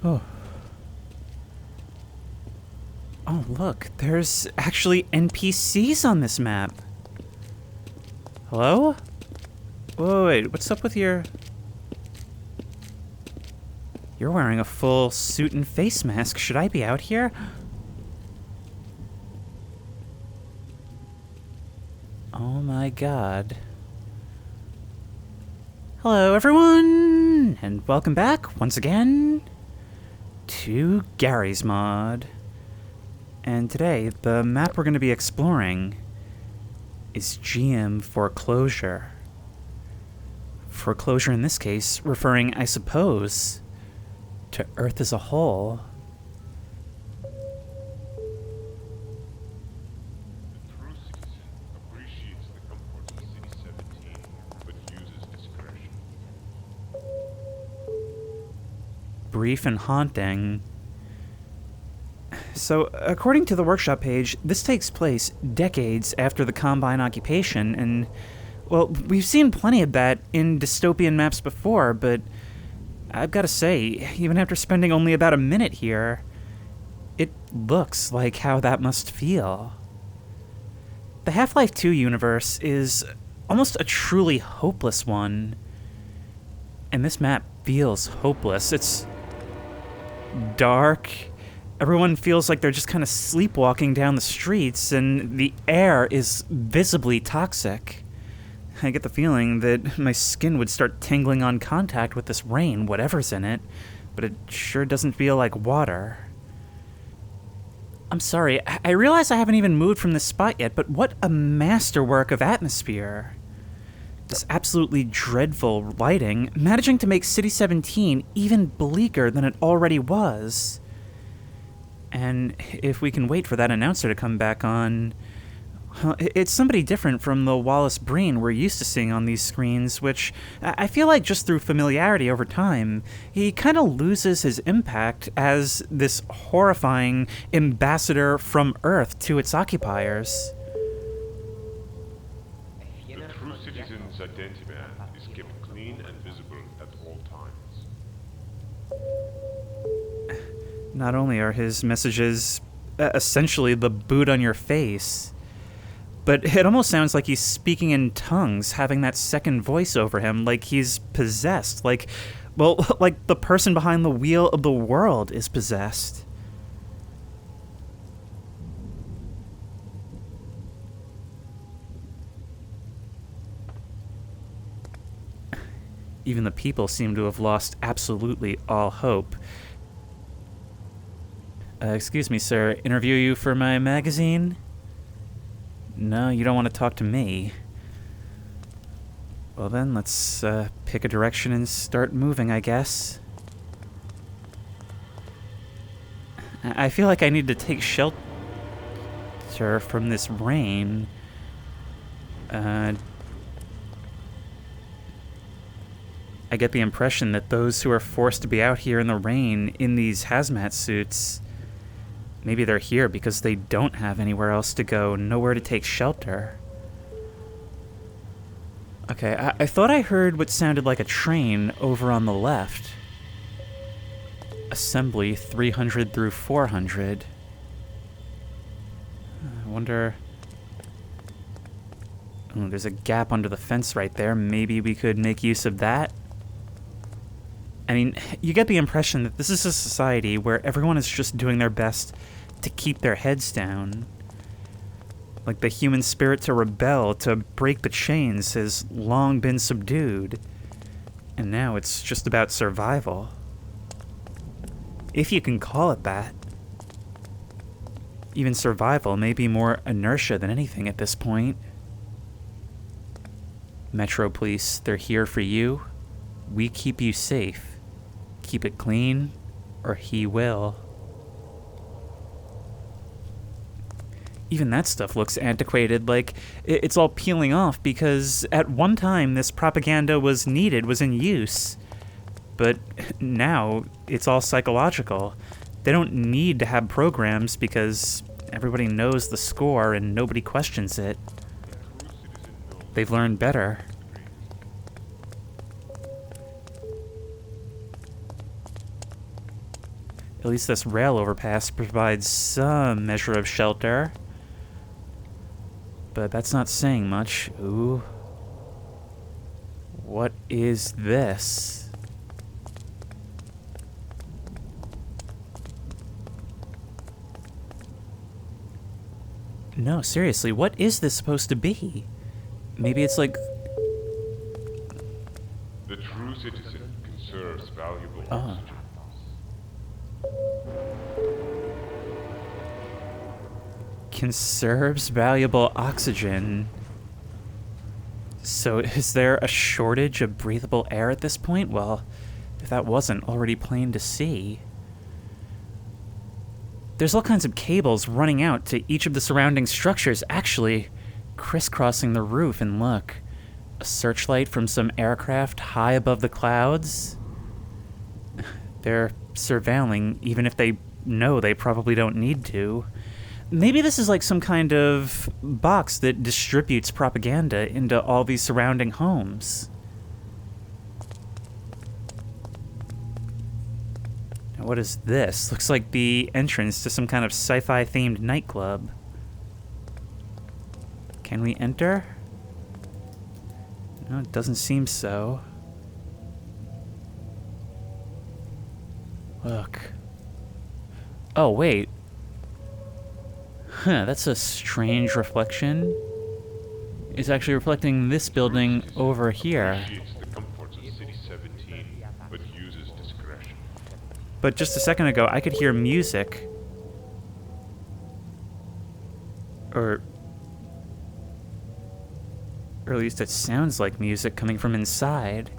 Oh. Oh, look, there's actually NPCs on this map. Hello? Whoa, wait, what's up with your... You're wearing a full suit and face mask. Should I be out here? Oh my god. Hello, everyone! And welcome back, once again, to Gary's Mod. And today, the map we're going to be exploring is Foreclosure. Foreclosure in this case, referring, I suppose, to Earth as a whole. The true citizen appreciates the comfort of City 17, but uses discretion. Brief and haunting. So, according to the workshop page, this takes place decades after the Combine occupation, and, well, we've seen plenty of that in dystopian maps before, but I've got to say, even after spending only about a minute here, it looks like how that must feel. The Half-Life 2 universe is almost a truly hopeless one, and this map feels hopeless. It's dark. Everyone feels like they're just kind of sleepwalking down the streets, and the air is visibly toxic. I get the feeling that my skin would start tingling on contact with this rain, whatever's in it, but it sure doesn't feel like water. I'm sorry, I realize I haven't even moved from this spot yet, but what a masterwork of atmosphere. This absolutely dreadful lighting, managing to make City 17 even bleaker than it already was. And if we can wait for that announcer to come back on... It's somebody different from the Wallace Breen we're used to seeing on these screens, which I feel like just through familiarity over time, he kind of loses his impact as this horrifying ambassador from Earth to its occupiers. The true citizen's identity map is kept clean and visible at all times. Not only are his messages essentially the boot on your face, but it almost sounds like he's speaking in tongues, having that second voice over him, like he's possessed, like the person behind the wheel of the world is possessed. Even the people seem to have lost absolutely all hope. Excuse me, sir, interview you for my magazine? No, you don't want to talk to me. Well then, let's pick a direction and start moving, I guess. I feel like I need to take shelter from this rain. I get the impression that those who are forced to be out here in the rain in these hazmat suits, maybe they're here because they don't have anywhere else to go, nowhere to take shelter. Okay, I thought I heard what sounded like a train over on the left. Assembly 300 through 400. I wonder... Oh, there's a gap under the fence right there. Maybe we could make use of that. I mean, you get the impression that this is a society where everyone is just doing their best to keep their heads down. Like the human spirit to rebel, to break the chains, has long been subdued. And now it's just about survival. If you can call it that. Even survival may be more inertia than anything at this point. Metro Police, they're here for you. We keep you safe. Keep it clean, or he will. Even that stuff looks antiquated, like it's all peeling off because at one time this propaganda was needed, was in use. But now it's all psychological. They don't need to have programs because everybody knows the score and nobody questions it. They've learned better. At least this rail overpass provides some measure of shelter. But that's not saying much. Ooh. What is this? No, seriously, what is this supposed to be? Maybe it's like... The true citizen conserves valuable Oh. oxygen. Conserves valuable oxygen. So is there a shortage of breathable air at this point? Well, if that wasn't already plain to see. There's all kinds of cables running out to each of the surrounding structures, actually crisscrossing the roof, and look, a searchlight from some aircraft high above the clouds. They're surveilling, even if they know they probably don't need to. Maybe this is like some kind of box that distributes propaganda into all these surrounding homes. Now, what is this? Looks like the entrance to some kind of sci-fi themed nightclub. Can we enter? No, it doesn't seem so. Look. Oh, wait. Huh, that's a strange reflection. It's actually reflecting this building over here. Appreciates the comforts of City 17, but uses discretion. But just a second ago, I could hear music. Or at least it sounds like music coming from inside.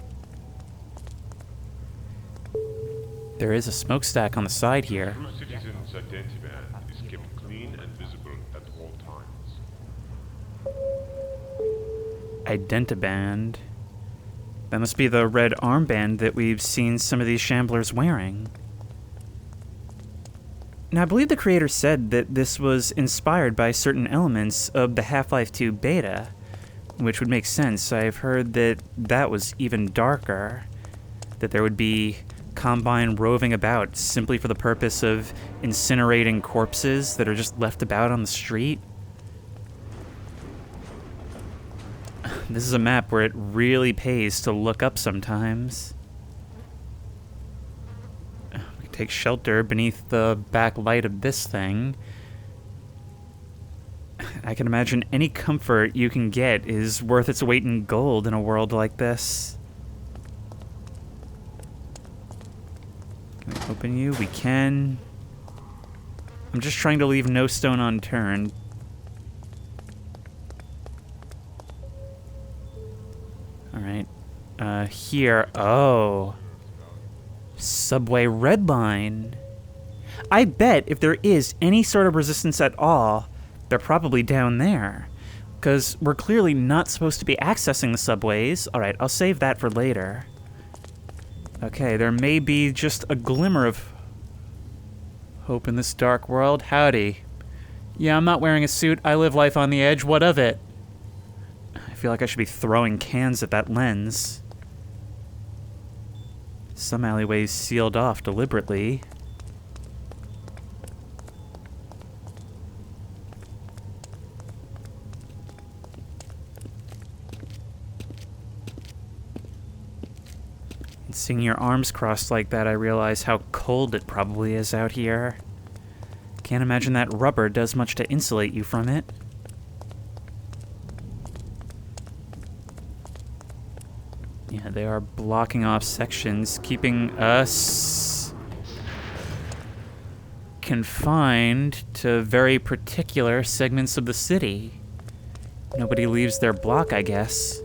There is a smokestack on the side here. True citizen's identity band is kept clean and visible at all times. Identiband. That must be the red armband that we've seen some of these shamblers wearing. Now, I believe the creator said that this was inspired by certain elements of the Half-Life 2 beta, which would make sense. I've heard that that was even darker, that there would be Combine roving about simply for the purpose of incinerating corpses that are just left about on the street. This is a map where it really pays to look up sometimes. We can take shelter beneath the backlight of this thing. I can imagine any comfort you can get is worth its weight in gold in a world like this. Can we open you? We can. I'm just trying to leave no stone unturned. Alright. Here. Oh. Subway Red Line. I bet if there is any sort of resistance at all, they're probably down there. Because we're clearly not supposed to be accessing the subways. Alright, I'll save that for later. Okay, there may be just a glimmer of hope in this dark world. Howdy. Yeah, I'm not wearing a suit. I live life on the edge. What of it? I feel like I should be throwing cans at that lens. Some alleyways sealed off deliberately. And seeing your arms crossed like that, I realize how cold it probably is out here. Can't imagine that rubber does much to insulate you from it. Yeah, they are blocking off sections, keeping us confined to very particular segments of the city. Nobody leaves their block, I guess.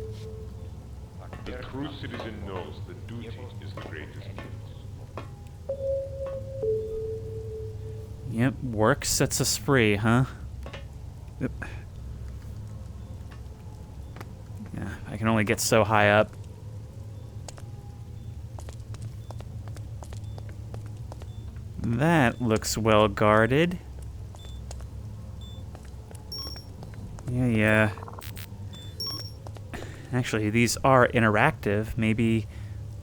The true citizen knows that duty is the greatest gift. Yep, work sets us free, huh? Yep. Yeah, I can only get so high up. That looks well guarded. Yeah. Actually, these are interactive. Maybe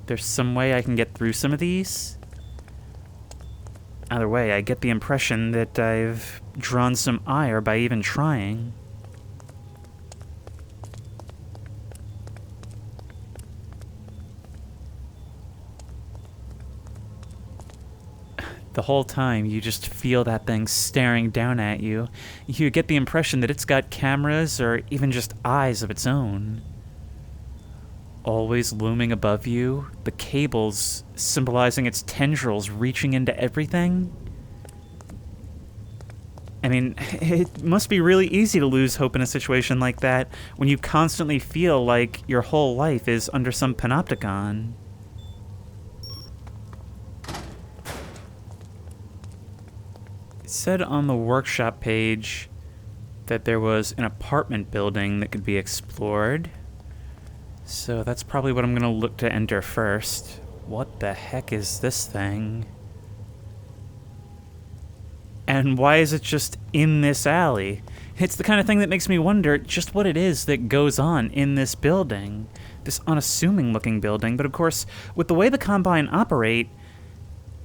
there's some way I can get through some of these? Either way, I get the impression that I've drawn some ire by even trying. The whole time, you just feel that thing staring down at you. You get the impression that it's got cameras or even just eyes of its own. Always looming above you, the cables symbolizing its tendrils reaching into everything. I mean, it must be really easy to lose hope in a situation like that when you constantly feel like your whole life is under some panopticon. It said on the workshop page that there was an apartment building that could be explored. So that's probably what I'm gonna look to enter first. What the heck is this thing? And why is it just in this alley? It's the kind of thing that makes me wonder just what it is that goes on in this building. This unassuming looking building, but of course, with the way the Combine operate,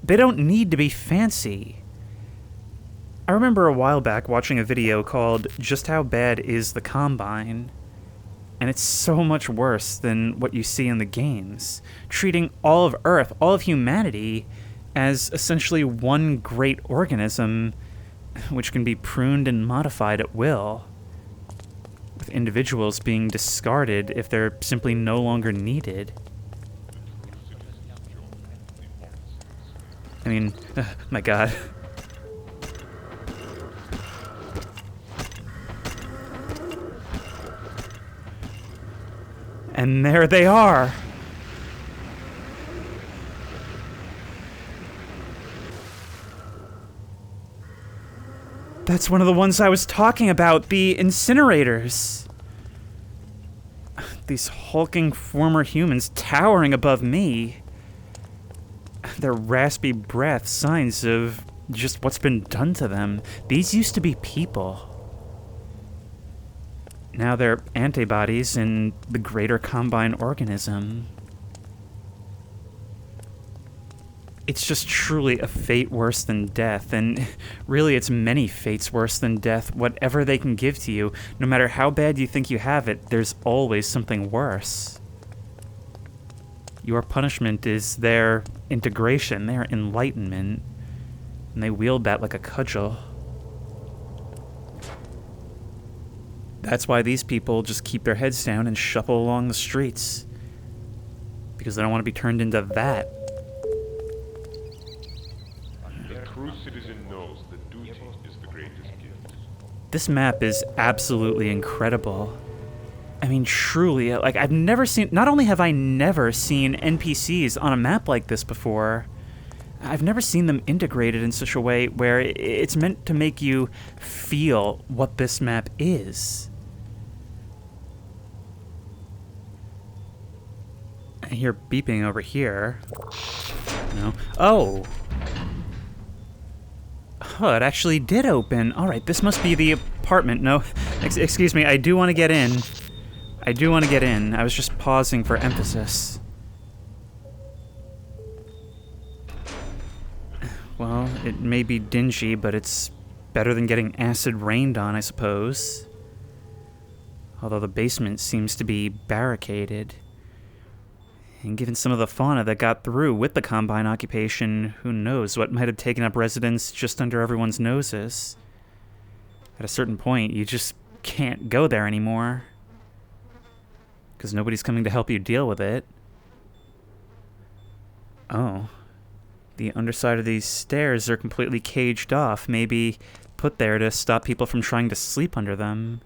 they don't need to be fancy. I remember a while back watching a video called Just How Bad Is the Combine? And it's so much worse than what you see in the games, treating all of Earth, all of humanity, as essentially one great organism which can be pruned and modified at will, with individuals being discarded if they're simply no longer needed. I mean, my God. And there they are. That's one of the ones I was talking about, the incinerators. These hulking former humans towering above me. Their raspy breath, signs of just what's been done to them. These used to be people. Now they're antibodies in the greater Combine organism. It's just truly a fate worse than death, and really it's many fates worse than death. Whatever they can give to you, no matter how bad you think you have it, there's always something worse. Your punishment is their integration, their enlightenment, and they wield that like a cudgel. That's why these people just keep their heads down and shuffle along the streets. Because they don't want to be turned into that. The true citizen knows that duty is the greatest gift. This map is absolutely incredible. I mean, truly, like, I've never seen... Not only have I never seen NPCs on a map like this before, I've never seen them integrated in such a way where it's meant to make you feel what this map is. I hear beeping over here. No. Oh! Oh, it actually did open. Alright, this must be the apartment. No, excuse me, I do want to get in. I do want to get in. I was just pausing for emphasis. Well, it may be dingy, but it's better than getting acid rained on, I suppose. Although the basement seems to be barricaded. And given some of the fauna that got through with the Combine occupation, who knows what might have taken up residence just under everyone's noses. At a certain point, you just can't go there anymore. Because nobody's coming to help you deal with it. Oh. The underside of these stairs are completely caged off, maybe put there to stop people from trying to sleep under them.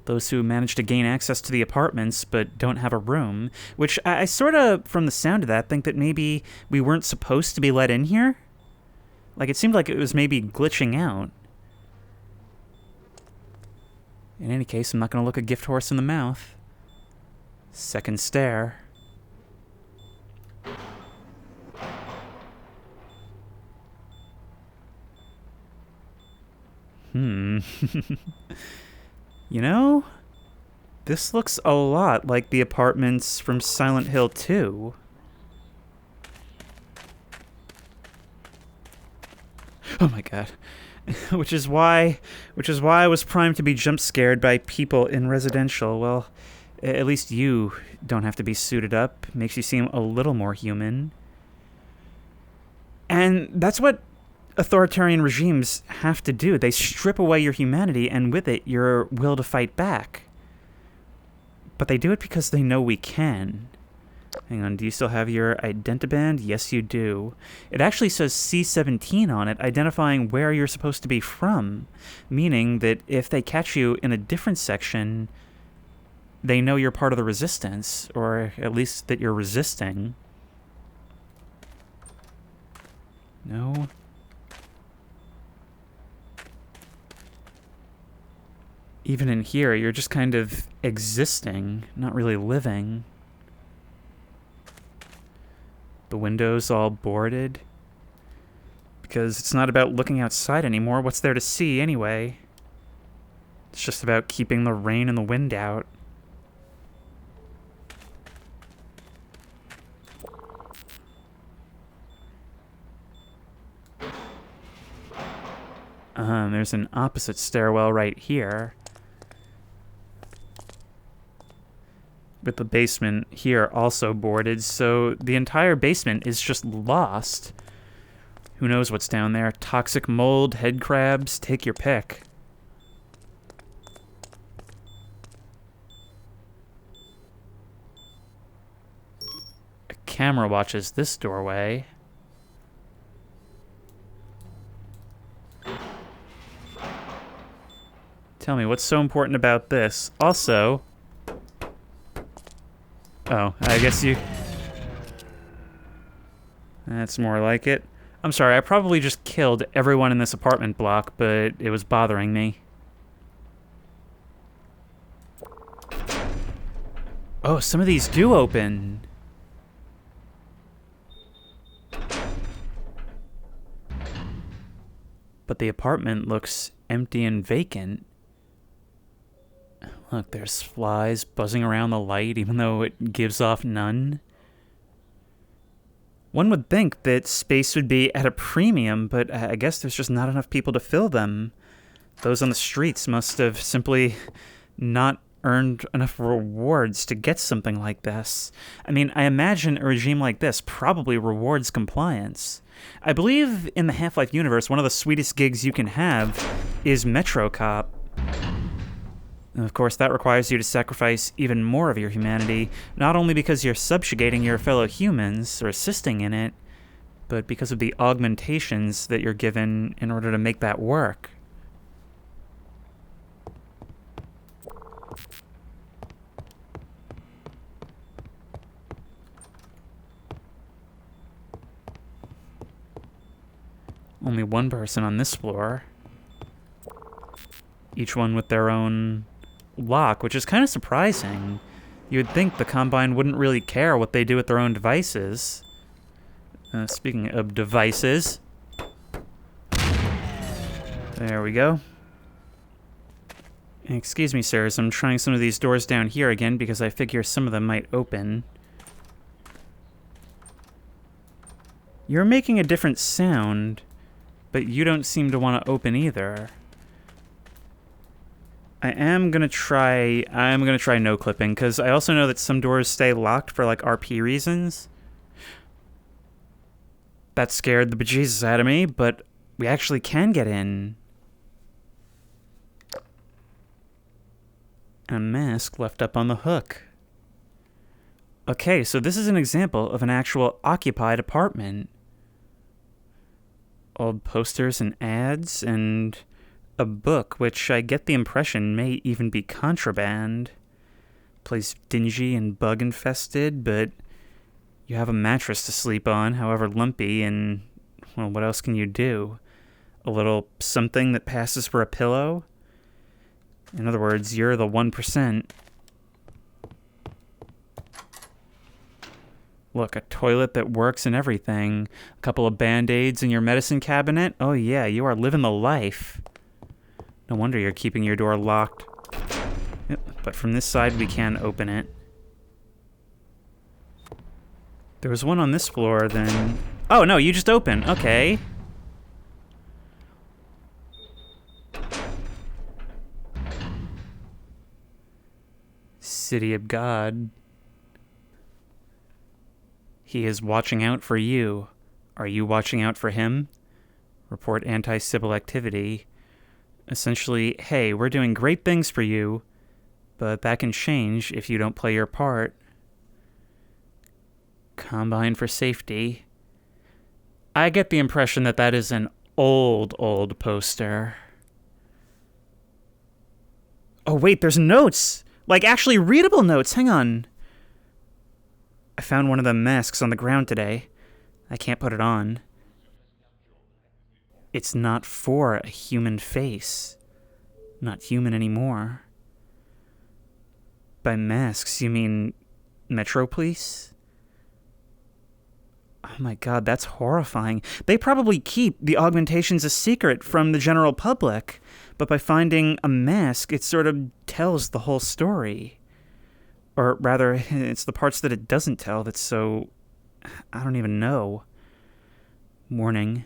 Those who manage to gain access to the apartments but don't have a room, which I sort of, from the sound of that, think that maybe we weren't supposed to be let in here? Like, it seemed like it was maybe glitching out. In any case, I'm not going to look a gift horse in the mouth. Second stair. You know, this looks a lot like the apartments from Silent Hill 2. Oh my god. which is why I was primed to be jump scared by people in residential. Well, at least you don't have to be suited up. Makes you seem a little more human. And that's what authoritarian regimes have to do. They strip away your humanity and with it your will to fight back. But they do it because they know we can. Hang on, do you still have your identiband? Yes, you do. It actually says C-17 on it, identifying where you're supposed to be from, meaning that if they catch you in a different section, they know you're part of the resistance, or at least that you're resisting. No. Even in here, you're just kind of existing, not really living. The window's all boarded. Because it's not about looking outside anymore. What's there to see anyway? It's just about keeping the rain and the wind out. There's an opposite stairwell right here. With the basement here also boarded, so the entire basement is just lost. Who knows what's down there? Toxic mold, head crabs, take your pick. A camera watches this doorway. Tell me, what's so important about this? Also... Oh, I guess you... That's more like it. I'm sorry, I probably just killed everyone in this apartment block, but it was bothering me. Oh, some of these do open. But the apartment looks empty and vacant. Look, there's flies buzzing around the light, even though it gives off none. One would think that space would be at a premium, but I guess there's just not enough people to fill them. Those on the streets must have simply not earned enough rewards to get something like this. I mean, I imagine a regime like this probably rewards compliance. I believe in the Half-Life universe, one of the sweetest gigs you can have is Metro Cop. And of course, that requires you to sacrifice even more of your humanity, not only because you're subjugating your fellow humans or assisting in it, but because of the augmentations that you're given in order to make that work. Only one person on this floor. Each one with their own lock, which is kind of surprising. You would think the Combine wouldn't really care what they do with their own devices. Speaking of devices. There we go. Excuse me, sirs, I'm trying some of these doors down here again because I figure some of them might open. You're making a different sound, but you don't seem to want to open either. I'm gonna try no clipping, because I also know that some doors stay locked for like RP reasons. That scared the bejesus out of me, but we actually can get in. A mask left up on the hook. Okay, so this is an example of an actual occupied apartment. Old posters and ads, and a book, which I get the impression may even be contraband. Place dingy and bug-infested, but you have a mattress to sleep on, however lumpy, and, well, what else can you do? A little something that passes for a pillow? In other words, you're the 1%. Look, a toilet that works and everything. A couple of Band-Aids in your medicine cabinet. Oh yeah, you are living the life. No wonder you're keeping your door locked. Yep, but from this side we can open it. There was one on this floor, then... Oh no, you just open. Okay. City of God. He is watching out for you. Are you watching out for him? Report anti-Sybil activity. Essentially, hey, we're doing great things for you, but that can change if you don't play your part. Combine for safety. I get the impression that that is an old poster. Oh, wait, there's notes! Like, actually readable notes. Hang on. I found one of the masks on the ground today. I can't put it on. It's not for a human face. Not human anymore. By masks, you mean Metro Police? Oh my god, that's horrifying. They probably keep the augmentations a secret from the general public, but by finding a mask, it sort of tells the whole story. Or rather, it's the parts that it doesn't tell that's so... I don't even know. Warning.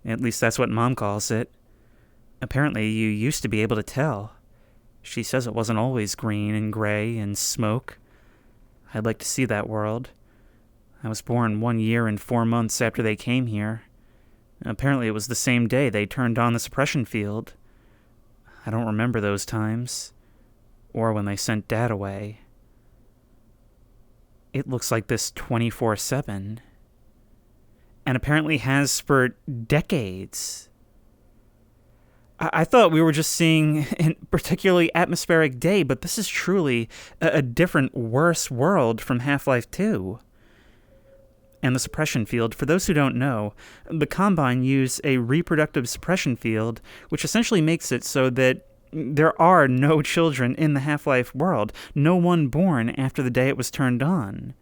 At least that's what Mom calls it. Apparently, you used to be able to tell. She says it wasn't always green and gray and smoke. I'd like to see that world. I was born 1 year and 4 months after they came here. Apparently, it was the same day they turned on the suppression field. I don't remember those times. Or when they sent Dad away. It looks like this 24/7. And apparently has for decades. I thought we were just seeing a particularly atmospheric day, but this is truly a different, worse world from Half-Life 2. And the suppression field, for those who don't know, the Combine use a reproductive suppression field, which essentially makes it so that there are no children in the Half-Life world, no one born after the day it was turned on.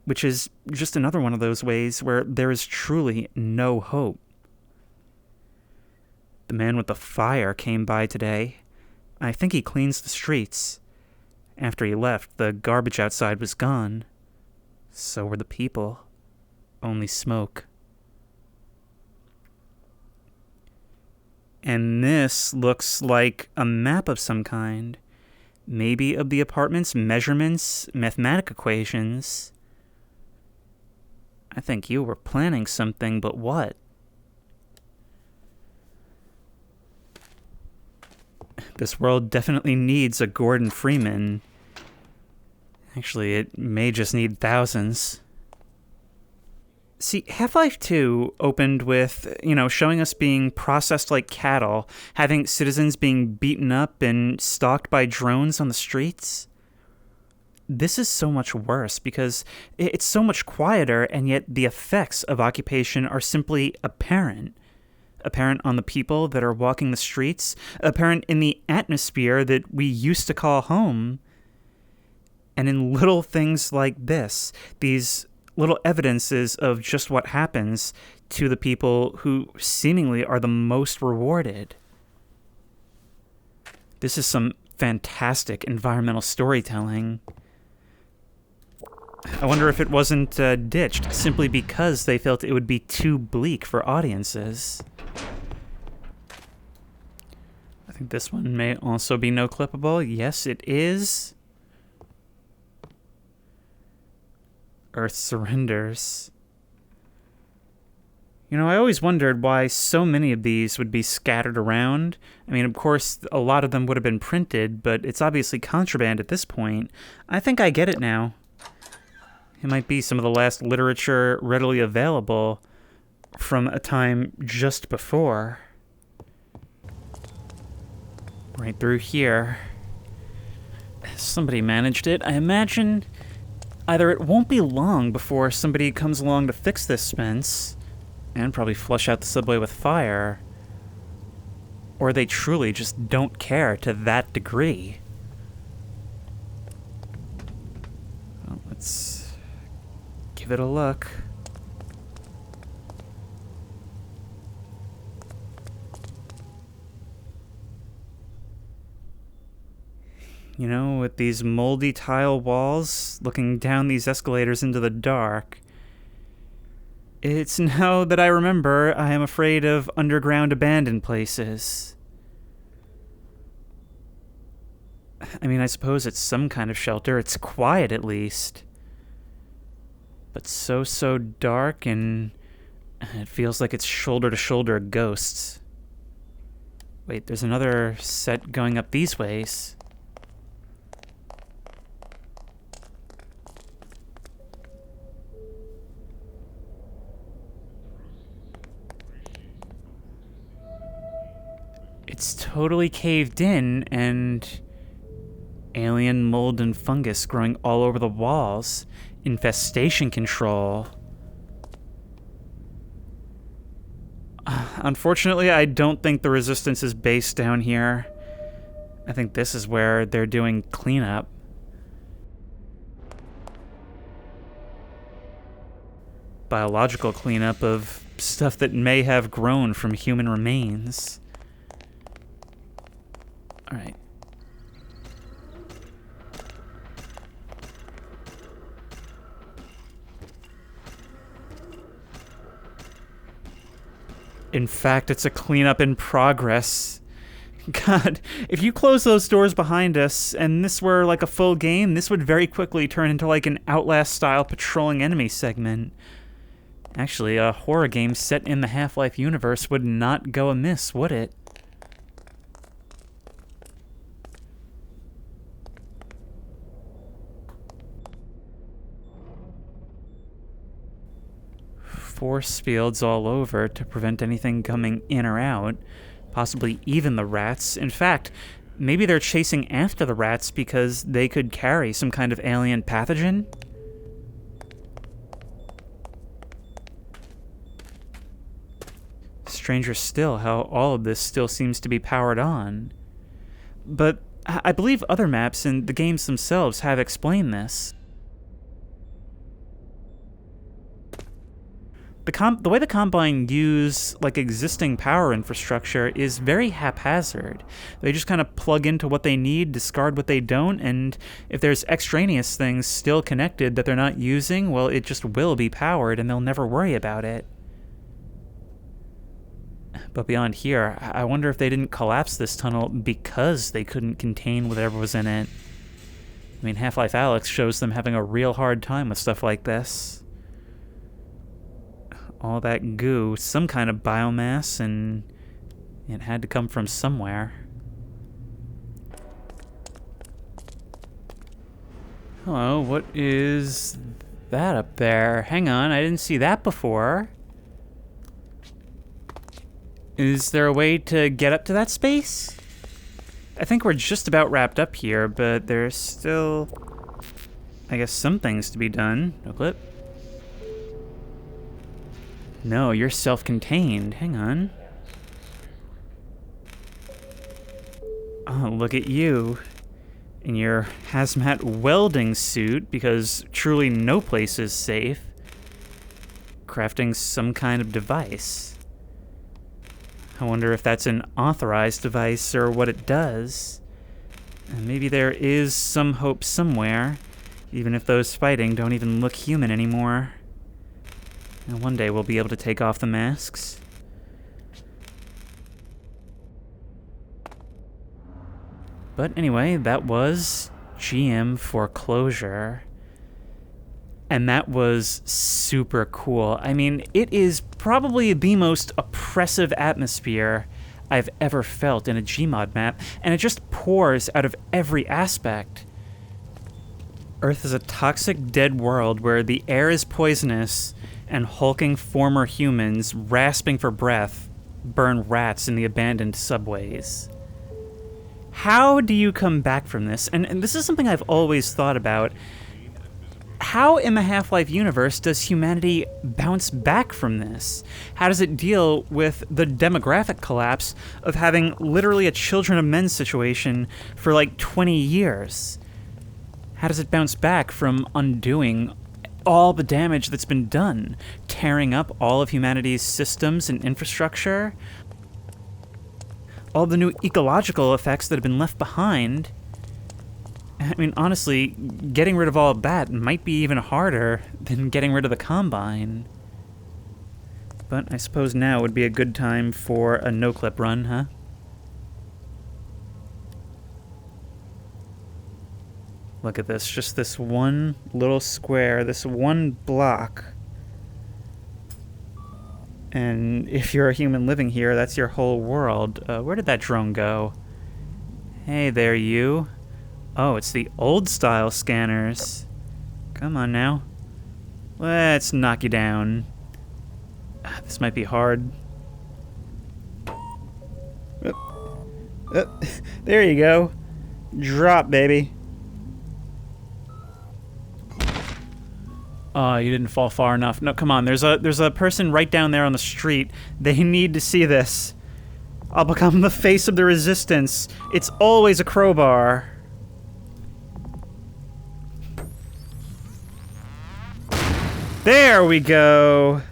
Which is just another one of those ways where there is truly no hope. The man with the fire came by today. I think he cleans the streets. After he left, the garbage outside was gone. So were the people. Only smoke. And this looks like a map of some kind. Maybe of the apartment's measurements, mathematic equations. I think you were planning something, but what? This world definitely needs a Gordon Freeman. Actually, it may just need thousands. See, Half-Life 2 opened with, showing us being processed like cattle, having citizens being beaten up and stalked by drones on the streets. This is so much worse because it's so much quieter, and yet the effects of occupation are simply apparent. Apparent on the people that are walking the streets, apparent in the atmosphere that we used to call home, and in little things like this, these little evidences of just what happens to the people who seemingly are the most rewarded. This is some fantastic environmental storytelling. I wonder if it wasn't ditched simply because they felt it would be too bleak for audiences. I think this one may also be no-clippable. Yes, it is. Earth surrenders. I always wondered why so many of these would be scattered around. I mean, of course, a lot of them would have been printed, but it's obviously contraband at this point. I think I get it now. It might be some of the last literature readily available from a time just before. Right through here. Somebody managed it. I imagine either it won't be long before somebody comes along to fix this fence, and probably flush out the subway with fire, or they truly just don't care to that degree. Well, let's give it a look. With these moldy tile walls looking down these escalators into the dark, it's now that I remember I am afraid of underground abandoned places. I mean, I suppose it's some kind of shelter. It's quiet, at least. But so dark, and it feels like it's shoulder to shoulder ghosts. Wait, there's another set going up these ways. It's totally caved in, and alien mold and fungus growing all over the walls. Infestation control. Unfortunately, I don't think the resistance is based down here. I think this is where they're doing cleanup. Biological cleanup of stuff that may have grown from human remains. Alright. In fact, it's a cleanup in progress. God, if you close those doors behind us and this were like a full game, this would very quickly turn into like an Outlast-style patrolling enemy segment. Actually, a horror game set in the Half-Life universe would not go amiss, would it? Force fields all over to prevent anything coming in or out, possibly even the rats. In fact, maybe they're chasing after the rats because they could carry some kind of alien pathogen? Stranger still how all of this still seems to be powered on. But I believe other maps and the games themselves have explained this. The way the Combine use like existing power infrastructure is very haphazard. They just kind of plug into what they need, discard what they don't, and if there's extraneous things still connected that they're not using, well, it just will be powered and they'll never worry about it. But beyond here, I wonder if they didn't collapse this tunnel because they couldn't contain whatever was in it. I mean, Half-Life Alyx shows them having a real hard time with stuff like this. All that goo, some kind of biomass, and it had to come from somewhere. Hello, what is that up there? Hang on, I didn't see that before. Is there a way to get up to that space? I think we're just about wrapped up here, but there's still, I guess, some things to be done. Noclip? No, you're self-contained. Hang on. Oh, look at you. In your hazmat welding suit, because truly no place is safe. Crafting some kind of device. I wonder if that's an authorized device or what it does. And maybe there is some hope somewhere, even if those fighting don't even look human anymore. And one day we'll be able to take off the masks. But anyway, that was GM Foreclosure. And that was super cool. I mean, it is probably the most oppressive atmosphere I've ever felt in a GMOD map, and it just pours out of every aspect. Earth is a toxic, dead world where the air is poisonous, and hulking former humans, rasping for breath, burn rats in the abandoned subways. How do you come back from this? And this is something I've always thought about. How in the Half-Life universe does humanity bounce back from this? How does it deal with the demographic collapse of having literally a Children of Men situation for like 20 years? How does it bounce back from undoing all the damage that's been done, tearing up all of humanity's systems and infrastructure, all the new ecological effects that have been left behind? I mean, honestly, getting rid of all of that might be even harder than getting rid of the Combine. But I suppose now would be a good time for a noclip run, huh? Look at this, just this one little square, this one block. And if you're a human living here, that's your whole world. Where did that drone go? Hey there, you. Oh, it's the old style scanners. Come on now. Let's knock you down. This might be hard. There you go. Drop, baby. Oh, you didn't fall far enough. No, come on. There's a person right down there on the street. They need to see this. I'll become the face of the resistance. It's always a crowbar. There we go.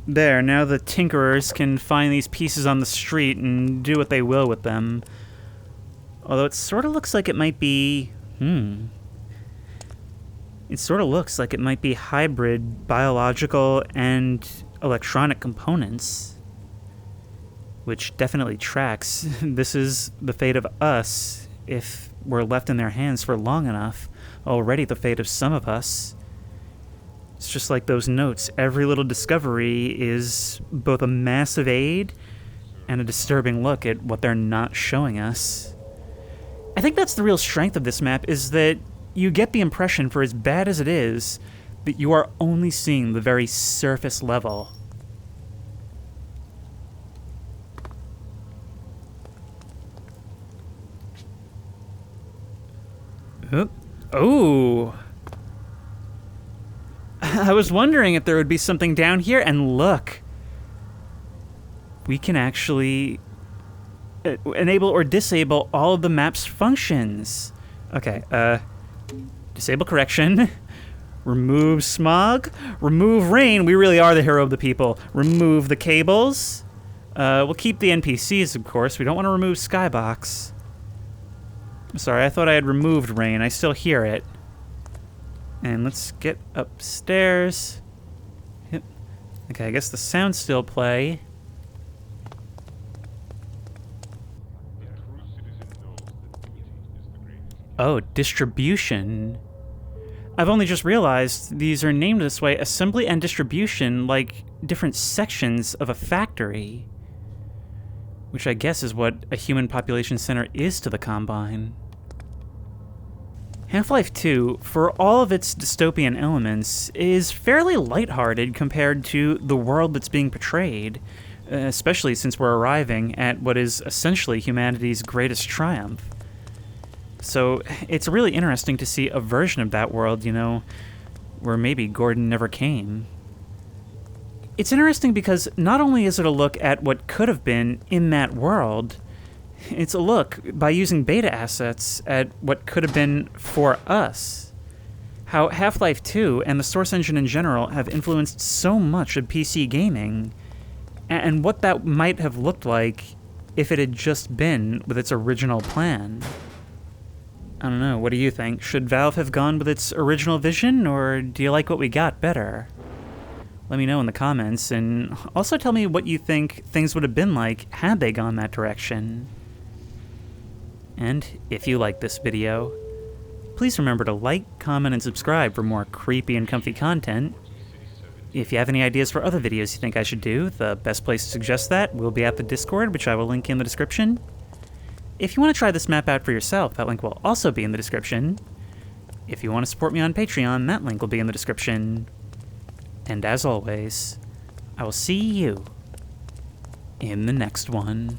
There, now the tinkerers can find these pieces on the street and do what they will with them. Although it sort of looks like it might be... It sort of looks like it might be hybrid biological and electronic components. Which definitely tracks. This is the fate of us if we're left in their hands for long enough. Already the fate of some of us. It's just like those notes. Every little discovery is both a massive aid and a disturbing look at what they're not showing us. I think that's the real strength of this map, is that you get the impression, for as bad as it is, that you are only seeing the very surface level. Oh! I was wondering if there would be something down here, and look! We can actually enable or disable all of the map's functions. Okay, disable correction. Remove smog. Remove rain. We really are the hero of the people. Remove the cables. We'll keep the NPCs, of course. We don't want to remove Skybox. I'm sorry, I thought I had removed rain. I still hear it. And let's get upstairs. Yep. Okay, I guess the sounds still play. Oh, distribution. I've only just realized these are named this way. Assembly and distribution, like different sections of a factory. Which I guess is what a human population center is to the Combine. Half-Life 2, for all of its dystopian elements, is fairly lighthearted compared to the world that's being portrayed, especially since we're arriving at what is essentially humanity's greatest triumph. So it's really interesting to see a version of that world, you know, where maybe Gordon never came. It's interesting because not only is it a look at what could have been in that world, it's a look, by using beta assets, at what could have been for us. How Half-Life 2 and the Source engine in general have influenced so much of PC gaming, and what that might have looked like if it had just been with its original plan. I don't know, what do you think? Should Valve have gone with its original vision, or do you like what we got better? Let me know in the comments, and also tell me what you think things would have been like had they gone that direction. And if you like this video, please remember to like, comment, and subscribe for more creepy and comfy content. If you have any ideas for other videos you think I should do, the best place to suggest that will be at the Discord, which I will link in the description. If you want to try this map out for yourself, that link will also be in the description. If you want to support me on Patreon, that link will be in the description. And as always, I will see you in the next one.